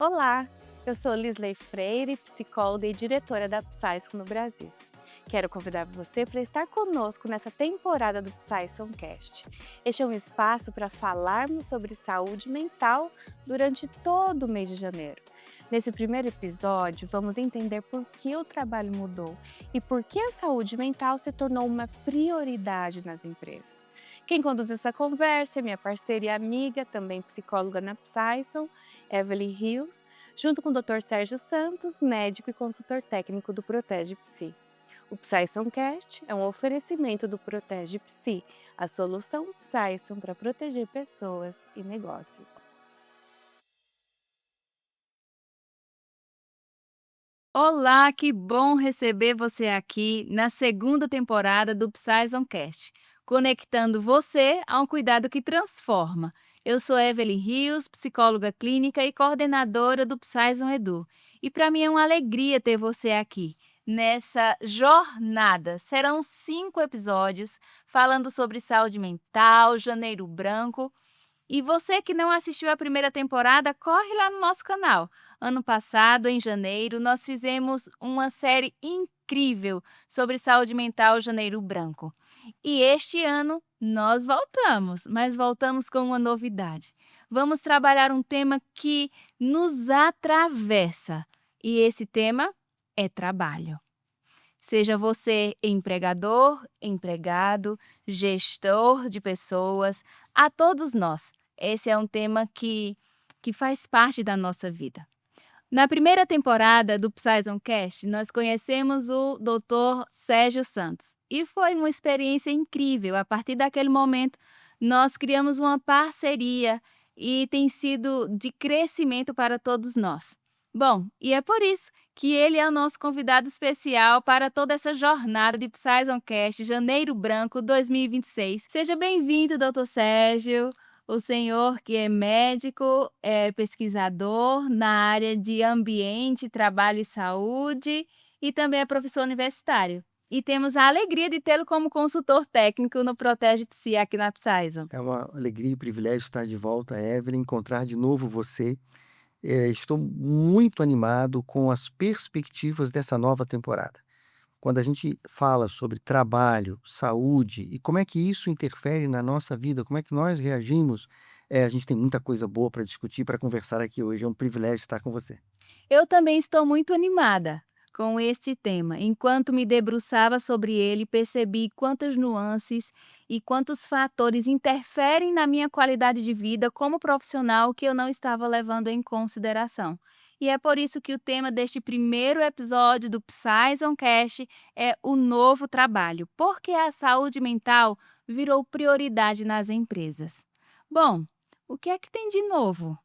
Olá, eu sou Lisley Freire, psicóloga e diretora da Psyson no Brasil. Quero convidar você para estar conosco nessa temporada do PsySoncast. Este é um espaço para falarmos sobre saúde mental durante todo o mês de janeiro. Nesse primeiro episódio, vamos entender por que o trabalho mudou e por que a saúde mental se tornou uma prioridade nas empresas. Quem conduz essa conversa é minha parceira e amiga, também psicóloga na Psyson, Evelyn Rios, junto com o Dr. Sérgio Santos, médico e consultor técnico do Protege Psi. O PsySoncast é um oferecimento do Protege Psi, a solução Psyson para proteger pessoas e negócios. Olá, que bom receber você aqui na segunda temporada do PsySoncast, conectando você a um cuidado que transforma. Eu sou Evelyn Rios, psicóloga clínica e coordenadora do Psyson Edu. E para mim é uma alegria ter você aqui nessa jornada. Serão 5 episódios falando sobre saúde mental, janeiro branco. E você que não assistiu a primeira temporada, corre lá no nosso canal. Ano passado, em janeiro, nós fizemos uma série incrível sobre saúde mental Janeiro Branco. E este ano nós voltamos, mas voltamos com uma novidade. Vamos trabalhar um tema que nos atravessa. E esse tema é trabalho. Seja você empregador, empregado, gestor de pessoas, a todos nós. Esse é um tema que faz parte da nossa vida. Na primeira temporada do PsySoncast, nós conhecemos o Dr. Sérgio Santos e foi uma experiência incrível. A partir daquele momento, nós criamos uma parceria e tem sido de crescimento para todos nós. Bom, e é por isso que ele é o nosso convidado especial para toda essa jornada de PsySoncast Janeiro Branco 2026. Seja bem-vindo, Dr. Sérgio. O senhor que é médico, é pesquisador na área de ambiente, trabalho e saúde e também é professor universitário. E temos a alegria de tê-lo como consultor técnico no Protege Psi aqui na Psyson. É uma alegria e privilégio estar de volta, Evelyn, encontrar de novo você. Estou muito animado com as perspectivas dessa nova temporada. Quando a gente fala sobre trabalho, saúde e como é que isso interfere na nossa vida, como é que nós reagimos, a gente tem muita coisa boa para discutir, para conversar aqui hoje. É um privilégio estar com você. Eu também estou muito animada com este tema. Enquanto me debruçava sobre ele, percebi quantas nuances e quantos fatores interferem na minha qualidade de vida como profissional que eu não estava levando em consideração. E é por isso que o tema deste primeiro episódio do PsySoncast é o novo trabalho, porque a saúde mental virou prioridade nas empresas. Bom, o que é que tem de novo?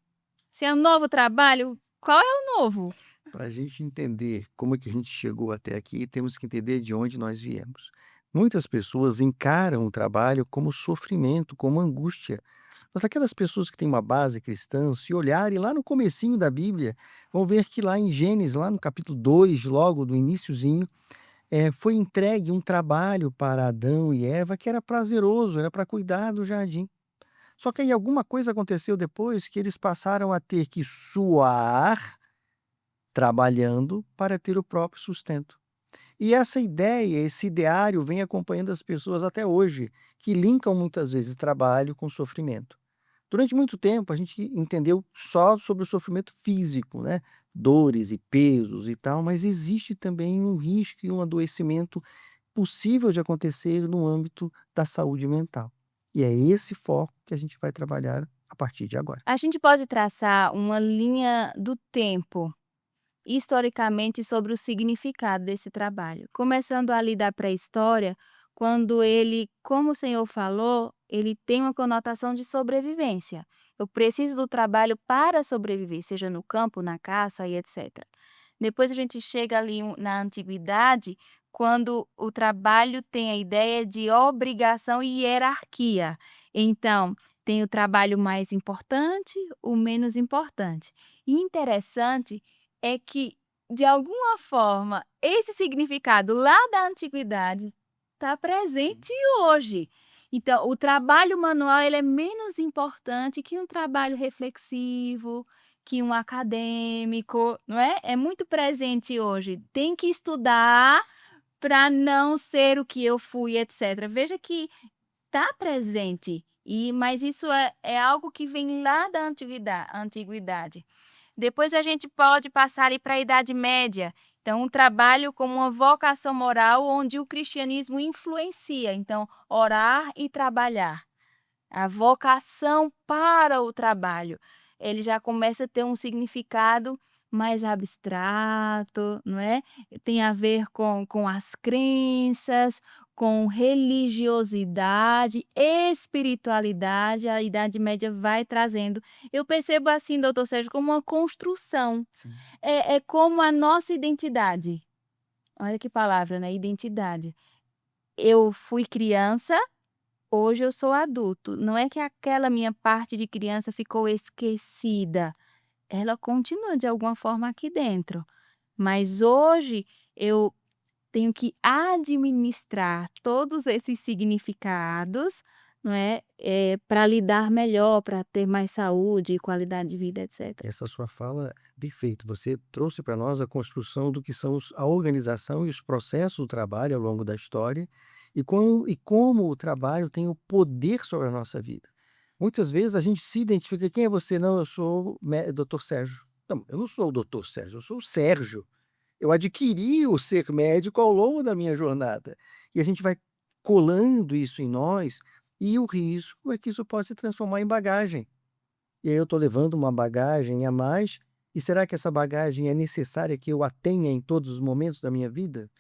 Se é um novo trabalho, qual é o novo? Para a gente entender como é que a gente chegou até aqui, temos que entender de onde nós viemos. Muitas pessoas encaram o trabalho como sofrimento, como angústia. Mas aquelas pessoas que têm uma base cristã, se olharem lá no comecinho da Bíblia, vão ver que lá em Gênesis, lá no capítulo 2, logo do iniciozinho, foi entregue um trabalho para Adão e Eva que era prazeroso, era para cuidar do jardim. Só que aí alguma coisa aconteceu depois que eles passaram a ter que suar trabalhando para ter o próprio sustento. E essa ideia, esse ideário vem acompanhando as pessoas até hoje, que linkam muitas vezes trabalho com sofrimento. Durante muito tempo, a gente entendeu só sobre o sofrimento físico, né? Dores e pesos e tal, mas existe também um risco e um adoecimento possível de acontecer no âmbito da saúde mental. E é esse foco que a gente vai trabalhar a partir de agora. A gente pode traçar uma linha do tempo, historicamente, sobre o significado desse trabalho. Começando ali da pré-história, quando ele, como o senhor falou, ele tem uma conotação de sobrevivência. Eu preciso do trabalho para sobreviver, seja no campo, na caça e etc. Depois a gente chega ali na antiguidade, quando o trabalho tem a ideia de obrigação e hierarquia. Então, tem o trabalho mais importante, o menos importante. E interessante é que, de alguma forma, esse significado lá da antiguidade está presente hoje. Então, o trabalho manual ele é menos importante que um trabalho reflexivo, que um acadêmico, não é? É muito presente hoje. Tem que estudar para não ser o que eu fui, etc. Veja que está presente, mas isso é algo que vem lá da antiguidade. Depois a gente pode passar ali para a Idade Média. Então, um trabalho como uma vocação moral onde o cristianismo influencia. Então, orar e trabalhar. A vocação para o trabalho. Ele já começa a ter um significado mais abstrato, não é? Tem a ver com as crenças, com religiosidade, espiritualidade, a Idade Média vai trazendo. Eu percebo assim, doutor Sérgio, como uma construção. Sim. É como a nossa identidade. Olha que palavra, né? Identidade. Eu fui criança, hoje eu sou adulto. Não é que aquela minha parte de criança ficou esquecida. Ela continua de alguma forma aqui dentro. Mas hoje eu tenho que administrar todos esses significados, não é? Para lidar melhor, para ter mais saúde, qualidade de vida, etc. Essa sua fala é perfeito. Você trouxe para nós a construção do que são a organização e os processos do trabalho ao longo da história e como o trabalho tem o poder sobre a nossa vida. Muitas vezes a gente se identifica, quem é você? Não, eu sou o doutor Sérgio. Não, eu não sou o doutor Sérgio, eu sou o Sérgio. Eu adquiri o ser médico ao longo da minha jornada. E a gente vai colando isso em nós e o risco é que isso pode se transformar em bagagem. E aí eu estou levando uma bagagem a mais, e será que essa bagagem é necessária que eu a tenha em todos os momentos da minha vida?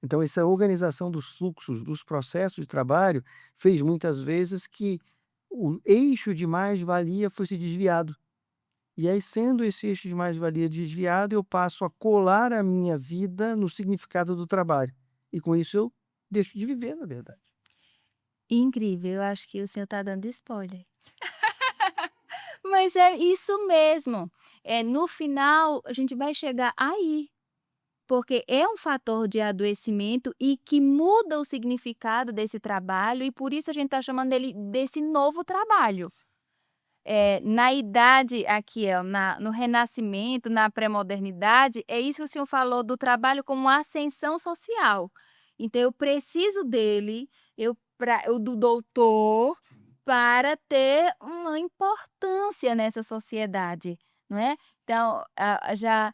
Então essa organização dos fluxos, dos processos de trabalho, fez muitas vezes que o eixo de mais-valia fosse desviado. E aí, sendo esse eixo de mais-valia desviado, eu passo a colar a minha vida no significado do trabalho. E com isso eu deixo de viver, na verdade. Incrível, eu acho que o senhor está dando spoiler. Mas é isso mesmo. No final, a gente vai chegar aí, porque é um fator de adoecimento e que muda o significado desse trabalho, e por isso a gente está chamando ele desse novo trabalho. Na idade aqui, ó, no Renascimento, na pré-modernidade, é isso que o senhor falou do trabalho como uma ascensão social. Então eu preciso dele, do doutor, para ter uma importância nessa sociedade, não é? Então, já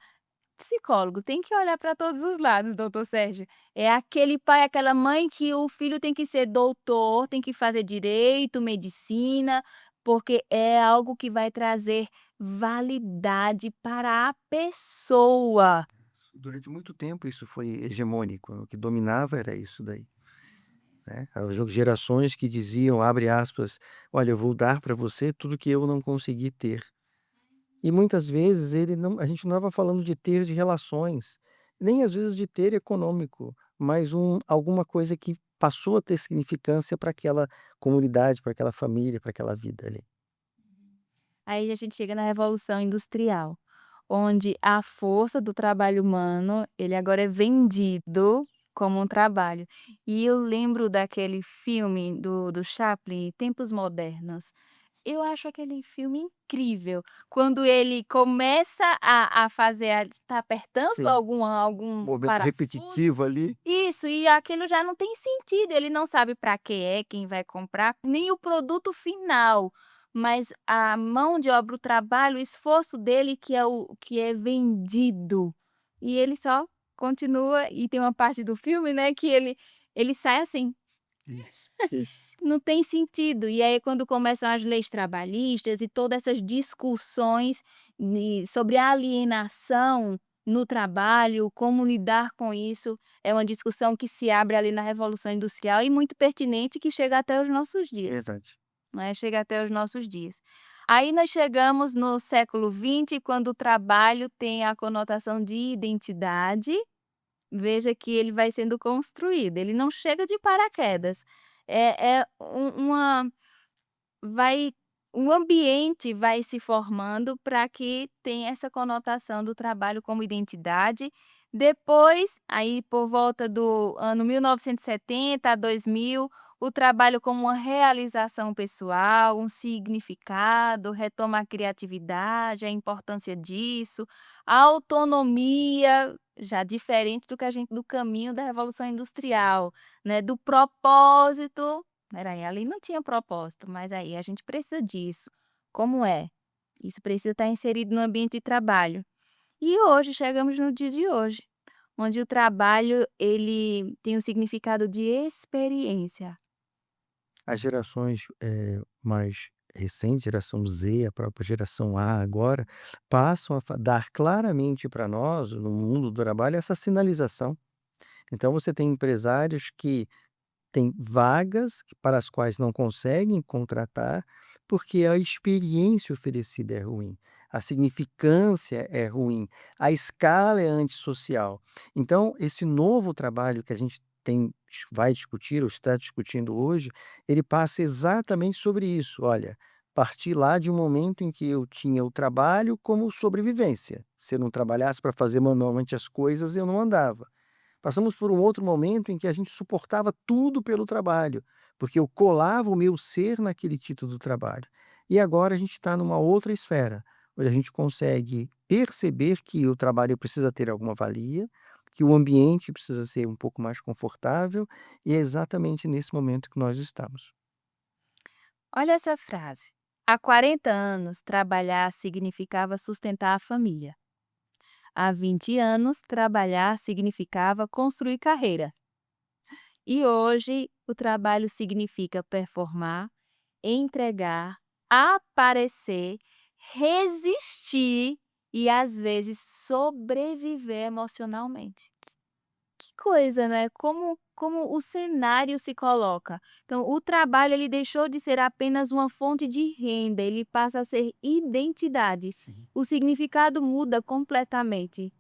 psicólogo tem que olhar para todos os lados, doutor Sérgio. É aquele pai, aquela mãe que o filho tem que ser doutor, tem que fazer direito, medicina, porque é algo que vai trazer validade para a pessoa. Durante muito tempo isso foi hegemônico, o que dominava era isso daí, né. Havia gerações que diziam, abre aspas: "Olha, eu vou dar para você tudo que eu não consegui ter". E muitas vezes a gente não estava falando de ter de relações, nem às vezes de ter econômico, mas alguma coisa que passou a ter significância para aquela comunidade, para aquela família, para aquela vida ali. Aí a gente chega na Revolução Industrial, onde a força do trabalho humano, ele agora é vendido como um trabalho. E eu lembro daquele filme do Chaplin, Tempos Modernos. Eu acho aquele filme incrível, quando ele começa a fazer tá apertando Sim, algum momento parafuso. repetitivo ali. Isso, e aquilo já não tem sentido, ele não sabe para que é, quem vai comprar, nem o produto final, mas a mão de obra, o trabalho, o esforço dele que é vendido. E ele só continua, e tem uma parte do filme, né, que ele sai assim, Isso, isso. não tem sentido. E aí quando começam as leis trabalhistas e todas essas discussões sobre a alienação no trabalho, como lidar com isso, é uma discussão que se abre ali na Revolução Industrial e muito pertinente, que chega até os nossos dias, Verdade. né, chega até os nossos dias. Aí nós chegamos no século XX, quando o trabalho tem a conotação de identidade. Veja que ele vai sendo construído, ele não chega de paraquedas. É uma vai um ambiente vai se formando para que tenha essa conotação do trabalho como identidade. Depois, aí por volta do ano 1970 a 2000, o trabalho como uma realização pessoal, um significado, retoma a criatividade, a importância disso, a autonomia, já diferente do que a gente do caminho da revolução industrial, né, do propósito. Espera aí, ali não tinha propósito, mas aí a gente precisa disso. Como é? Isso precisa estar inserido no ambiente de trabalho. E hoje, chegamos no dia de hoje, onde o trabalho ele tem o significado de experiência. As gerações, mais recentes, geração Z, a própria geração A agora, passam a dar claramente para nós, no mundo do trabalho, essa sinalização. Então você tem empresários que têm vagas para as quais não conseguem contratar, porque a experiência oferecida é ruim, a significância é ruim, a escala é antissocial. Então, esse novo trabalho que a gente vai discutir ou está discutindo hoje, ele passa exatamente sobre isso. Olha, parti lá de um momento em que eu tinha o trabalho como sobrevivência. Se eu não trabalhasse para fazer manualmente as coisas, eu não andava. Passamos por um outro momento em que a gente suportava tudo pelo trabalho, porque eu colava o meu ser naquele título do trabalho. E agora a gente está numa outra esfera, onde a gente consegue perceber que o trabalho precisa ter alguma valia, que o ambiente precisa ser um pouco mais confortável, e é exatamente nesse momento que nós estamos. Olha essa frase. Há 40 anos, trabalhar significava sustentar a família. Há 20 anos, trabalhar significava construir carreira. E hoje, o trabalho significa performar, entregar, aparecer, resistir e, às vezes, sobreviver emocionalmente. Que coisa, né, como o cenário se coloca. Então, o trabalho ele deixou de ser apenas uma fonte de renda, ele passa a ser identidade. Sim. O significado muda completamente.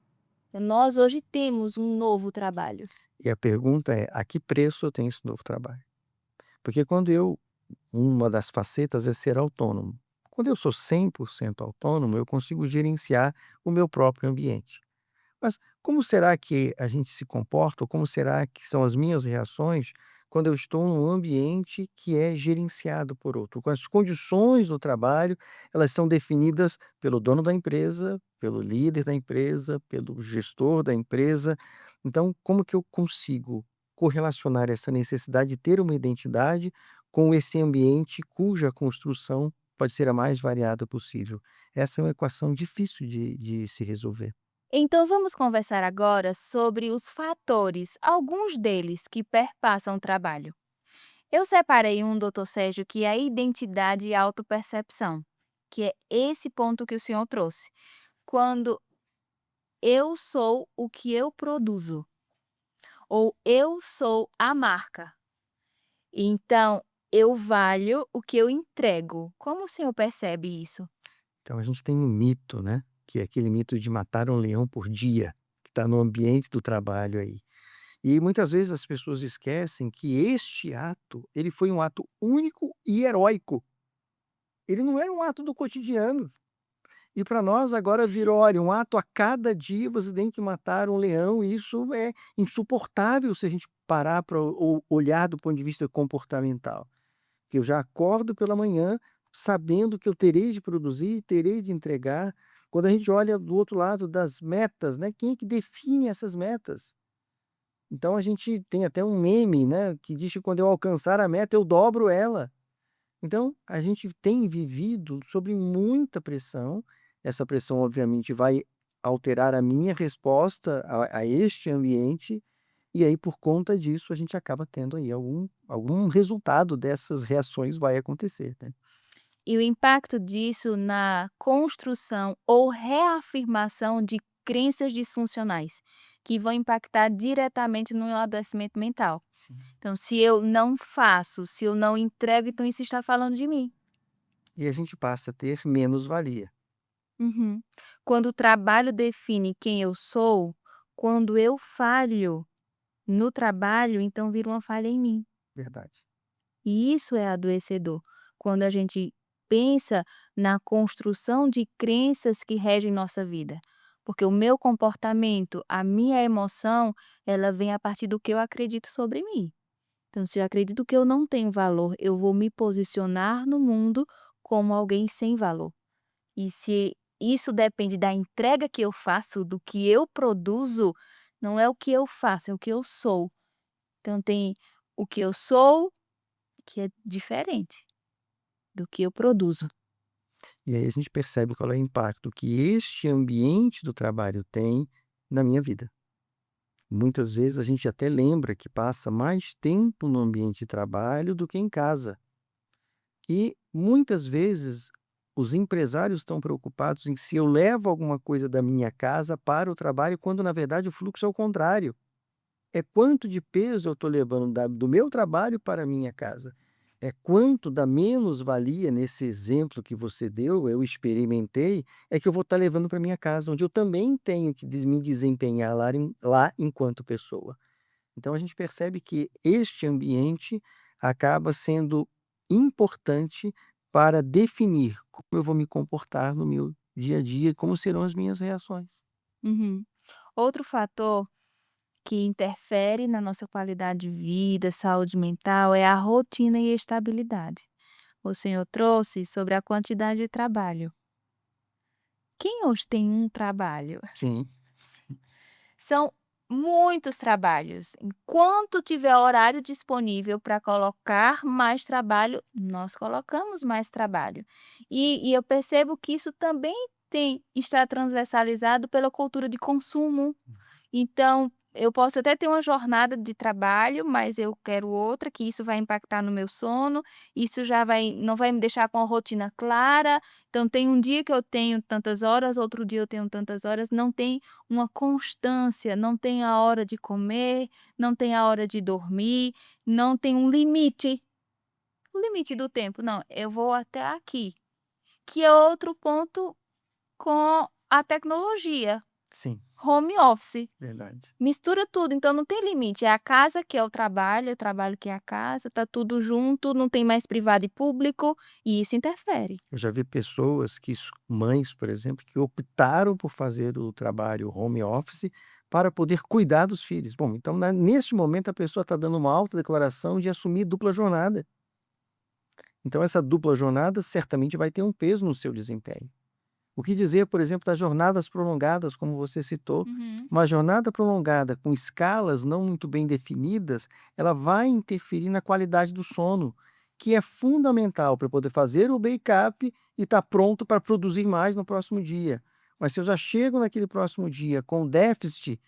Nós hoje temos um novo trabalho. E a pergunta é: a que preço eu tenho esse novo trabalho? Porque uma das facetas é ser autônomo. Quando eu sou 100% autônomo, eu consigo gerenciar o meu próprio ambiente. Mas como será que a gente se comporta, ou como será que são as minhas reações quando eu estou num ambiente que é gerenciado por outro? Com as condições do trabalho, elas são definidas pelo dono da empresa, pelo líder da empresa, pelo gestor da empresa. Então, como que eu consigo correlacionar essa necessidade de ter uma identidade com esse ambiente cuja construção pode ser a mais variada possível? Essa é uma equação difícil de se resolver. Então vamos conversar agora sobre os fatores, alguns deles que perpassam o trabalho. Eu separei um, doutor Sérgio, que é a identidade e a autopercepção, que é esse ponto que o senhor trouxe. Quando eu sou o que eu produzo, ou eu sou a marca. Então, eu valho o que eu entrego. Como o senhor percebe isso? Então a gente tem um mito, né, que é aquele mito de matar um leão por dia, que está no ambiente do trabalho aí. E muitas vezes as pessoas esquecem que este ato, ele foi um ato único e heróico. Ele não era um ato do cotidiano. E para nós agora virou, olha, um ato a cada dia você tem que matar um leão, e isso é insuportável se a gente parar para olhar do ponto de vista comportamental. Que eu já acordo pela manhã sabendo que eu terei de produzir, terei de entregar. Quando a gente olha do outro lado das metas, né, quem é que define essas metas? Então a gente tem até um meme, né, que diz que quando eu alcançar a meta eu dobro ela. Então a gente tem vivido sobre muita pressão. Essa pressão obviamente vai alterar a minha resposta a este ambiente, e aí por conta disso a gente acaba tendo aí algum resultado dessas reações vai acontecer, né. E o impacto disso na construção ou reafirmação de crenças disfuncionais, que vão impactar diretamente no meu adoecimento mental. Sim. Então, se eu não faço, se eu não entrego, então isso está falando de mim. E a gente passa a ter menos-valia, Uhum. Quando o trabalho define quem eu sou, quando eu falho no trabalho, então vira uma falha em mim. verdade. E isso é adoecedor. Quando a gente pensa na construção de crenças que regem nossa vida. Porque o meu comportamento, a minha emoção, ela vem a partir do que eu acredito sobre mim. Então, se eu acredito que eu não tenho valor, eu vou me posicionar no mundo como alguém sem valor. E se isso depende da entrega que eu faço, do que eu produzo, não é o que eu faço, é o que eu sou. Então tem o que eu sou, que é diferente do que eu produzo. E aí a gente percebe qual é o impacto que este ambiente do trabalho tem na minha vida. Muitas vezes a gente até lembra que passa mais tempo no ambiente de trabalho do que em casa. E muitas vezes os empresários estão preocupados em se eu levo alguma coisa da minha casa para o trabalho, quando na verdade o fluxo é o contrário. É quanto de peso eu estou levando do meu trabalho para a minha casa. É quanto da menos-valia nesse exemplo que você deu, eu experimentei, é que eu vou estar levando para minha casa, onde eu também tenho que me desempenhar lá enquanto pessoa. Então a gente percebe que este ambiente acaba sendo importante para definir como eu vou me comportar no meu dia a dia e como serão as minhas reações. Uhum. Outro fator que interfere na nossa qualidade de vida, saúde mental, é a rotina e estabilidade. O senhor trouxe sobre a quantidade de trabalho. Quem hoje tem um trabalho? Sim, sim. São muitos trabalhos. Enquanto tiver horário disponível para colocar mais trabalho, nós colocamos mais trabalho. E eu percebo que isso também está transversalizado pela cultura de consumo. Então, eu posso até ter uma jornada de trabalho, mas eu quero outra, que isso vai impactar no meu sono, isso já não vai me deixar com a rotina clara. Então, tem um dia que eu tenho tantas horas, outro dia eu tenho tantas horas, não tem uma constância, não tem a hora de comer, não tem a hora de dormir, não tem um limite, o limite do tempo. Não, eu vou até aqui, que é outro ponto com a tecnologia, Sim, home office. verdade. Mistura tudo, então não tem limite, é a casa que é o trabalho que é a casa, tá tudo junto, não tem mais privado e público, e isso interfere. Eu já vi pessoas mães, por exemplo, que optaram por fazer o trabalho home office para poder cuidar dos filhos. Bom, então neste momento a pessoa está dando uma autodeclaração de assumir dupla jornada. Então essa dupla jornada certamente vai ter um peso no seu desempenho. O que dizer, por exemplo, das jornadas prolongadas, como você citou? Uhum. Uma jornada prolongada com escalas não muito bem definidas, ela vai interferir na qualidade do sono, que é fundamental para poder fazer o backup e estar pronto para produzir mais no próximo dia. Mas se eu já chego naquele próximo dia com déficit,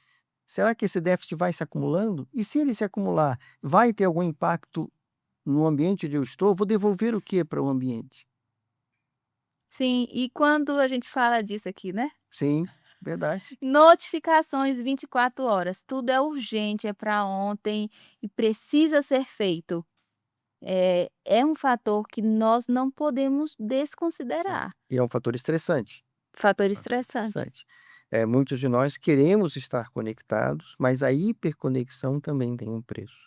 será que esse déficit vai se acumulando? E se ele se acumular, vai ter algum impacto no ambiente onde eu estou? Vou devolver o que para o ambiente? Sim, e quando a gente fala disso aqui, né, Sim, verdade. notificações 24 horas, tudo é urgente, é para ontem e precisa ser feito. É um fator que nós não podemos Sim. desconsiderar. E é um fator estressante. Fator Fator estressante. estressante. Muitos de nós queremos estar conectados, mas a hiperconexão também tem um preço.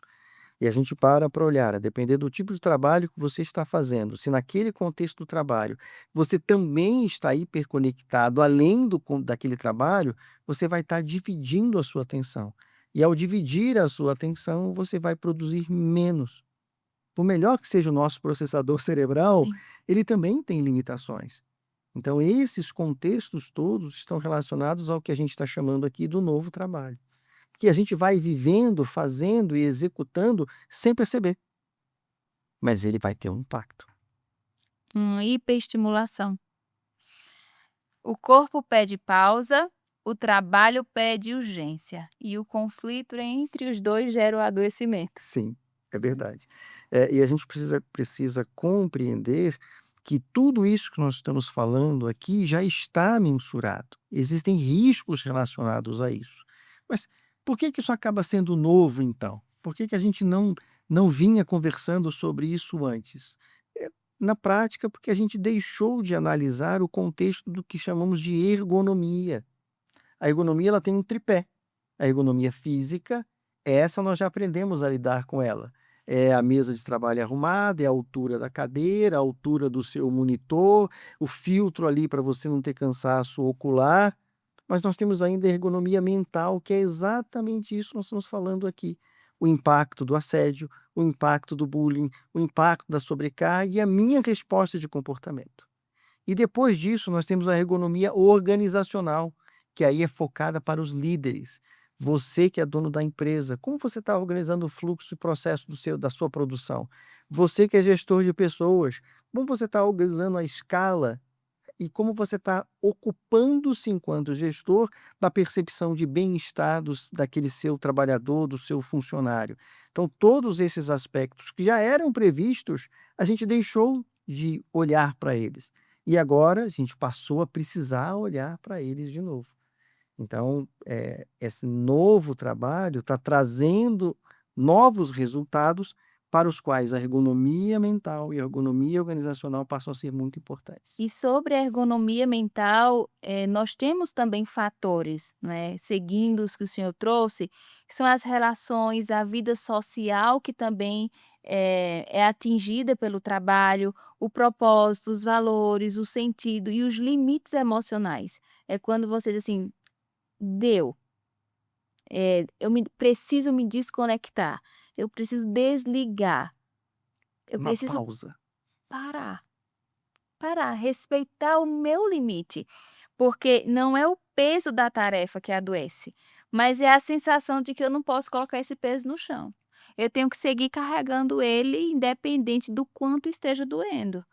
E a gente para olhar, a depender do tipo de trabalho que você está fazendo, se naquele contexto do trabalho você também está hiperconectado, além daquele trabalho, você vai estar dividindo a sua atenção. E ao dividir a sua atenção, você vai produzir menos. Por melhor que seja o nosso processador cerebral, Sim. ele também tem limitações. Então, esses contextos todos estão relacionados ao que a gente está chamando aqui do novo trabalho, que a gente vai vivendo, fazendo e executando sem perceber, mas ele vai ter um impacto. Hiperestimulação. O corpo pede pausa, o trabalho pede urgência, e o conflito entre os 2 gera o adoecimento. Sim, é verdade. E a gente precisa compreender que tudo isso que nós estamos falando aqui já está mensurado. Existem riscos relacionados a isso. Mas por que que isso acaba sendo novo, então? Por que que a gente não vinha conversando sobre isso antes? Na prática, porque a gente deixou de analisar o contexto do que chamamos de ergonomia. A ergonomia ela tem um tripé. A ergonomia física, essa nós já aprendemos a lidar com ela. É a mesa de trabalho arrumada, é a altura da cadeira, a altura do seu monitor, o filtro ali para você não ter cansaço ocular. Mas nós temos ainda a ergonomia mental, que é exatamente isso que nós estamos falando aqui. o impacto do assédio, o impacto do bullying, o impacto da sobrecarga e a minha resposta de comportamento. E depois disso, nós temos a ergonomia organizacional, que aí é focada para os líderes. Você que é dono da empresa, como você está organizando o fluxo e processo da sua produção? Você que é gestor de pessoas, como você está organizando a escala e como você está ocupando-se enquanto gestor da percepção de bem-estar daquele seu trabalhador, do seu funcionário. Então, todos esses aspectos que já eram previstos, a gente deixou de olhar para eles. E agora a gente passou a precisar olhar para eles de novo. Então, esse novo trabalho está trazendo novos resultados para os quais a ergonomia mental e a ergonomia organizacional passam a ser muito importantes. E sobre a ergonomia mental, nós temos também fatores, né, seguindo os que o senhor trouxe, que são as relações, a vida social que também é atingida pelo trabalho, o propósito, os valores, o sentido e os limites emocionais. É quando você diz assim: "Deu, preciso me desconectar, eu preciso desligar, eu Uma preciso pausa. parar". Parar, respeitar o meu limite, porque não é o peso da tarefa que adoece, mas é a sensação de que eu não posso colocar esse peso no chão. Eu tenho que seguir carregando ele independente do quanto esteja doendo.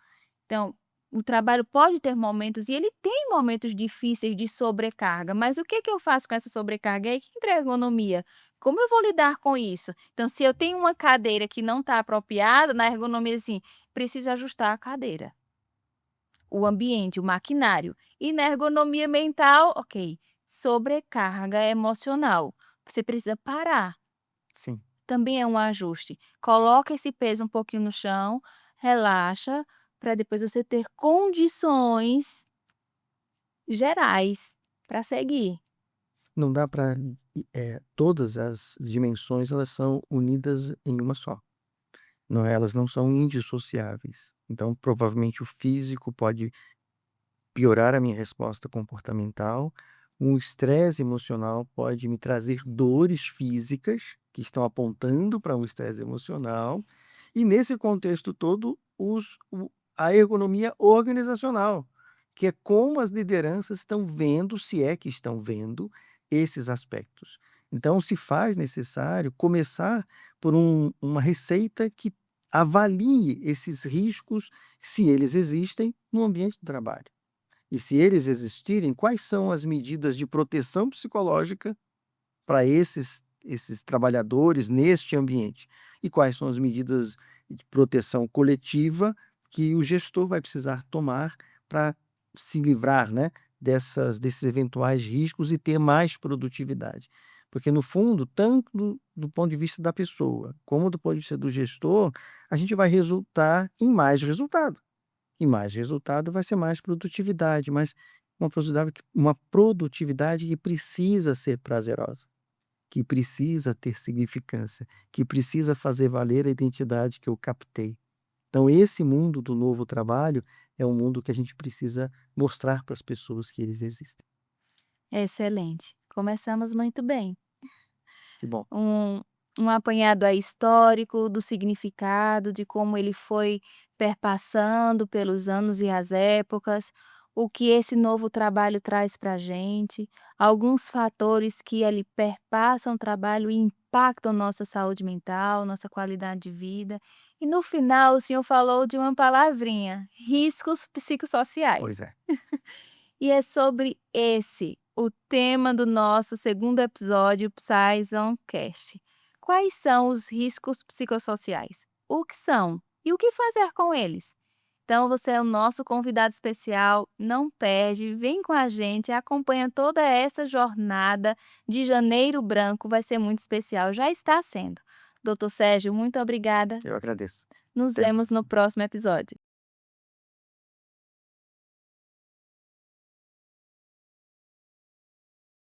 Então, o trabalho pode ter momentos e ele tem momentos difíceis de sobrecarga, mas o que que eu faço com essa sobrecarga? É aí que entra a ergonomia. Como eu vou lidar com isso? Então, se eu tenho uma cadeira que não está apropriada, na ergonomia, assim, preciso ajustar a cadeira, o ambiente, o maquinário. E na ergonomia mental, ok, sobrecarga emocional. Você precisa parar, Sim. também é um ajuste. Coloca esse peso um pouquinho no chão, relaxa, para depois você ter condições gerais para seguir. Não dá para todas as dimensões elas são unidas em uma só. Não, elas não são indissociáveis. Então, provavelmente o físico pode piorar a minha resposta comportamental, um estresse emocional pode me trazer dores físicas que estão apontando para um estresse emocional, e nesse contexto todo, a ergonomia organizacional, que é como as lideranças estão vendo, se é que estão vendo, esses aspectos. Então, se faz necessário começar por uma receita que avalie esses riscos, se eles existem, no ambiente do trabalho. E se eles existirem, quais são as medidas de proteção psicológica para esses trabalhadores neste ambiente? E quais são as medidas de proteção coletiva que o gestor vai precisar tomar para se livrar, né, desses eventuais riscos e ter mais produtividade? Porque, no fundo, tanto do ponto de vista da pessoa, como do ponto de vista do gestor, a gente vai resultar em mais resultado. E mais resultado vai ser mais produtividade, mas uma produtividade que precisa ser prazerosa, que precisa ter significância, que precisa fazer valer a identidade que eu captei. Então esse mundo do novo trabalho é um mundo que a gente precisa mostrar para as pessoas que eles existem. Excelente. Começamos muito bem. Que bom. Um um apanhado aí histórico do significado, de como ele foi perpassando pelos anos e as épocas, o que esse novo trabalho traz para a gente, alguns fatores que ali perpassam o trabalho e impactam nossa saúde mental, nossa qualidade de vida. E no final o senhor falou de uma palavrinha: riscos Pois psicossociais. é. E é sobre esse o tema do nosso segundo episódio PsyZoncast. Quais são os riscos psicossociais? O que são? E o que fazer com eles? Então você é o nosso convidado especial, não perde, vem com a gente, acompanha toda essa jornada de Janeiro Branco, vai ser muito especial, já está sendo. Doutor Sérgio, muito obrigada. Eu agradeço. Nos Até a vemos no próxima. próximo episódio.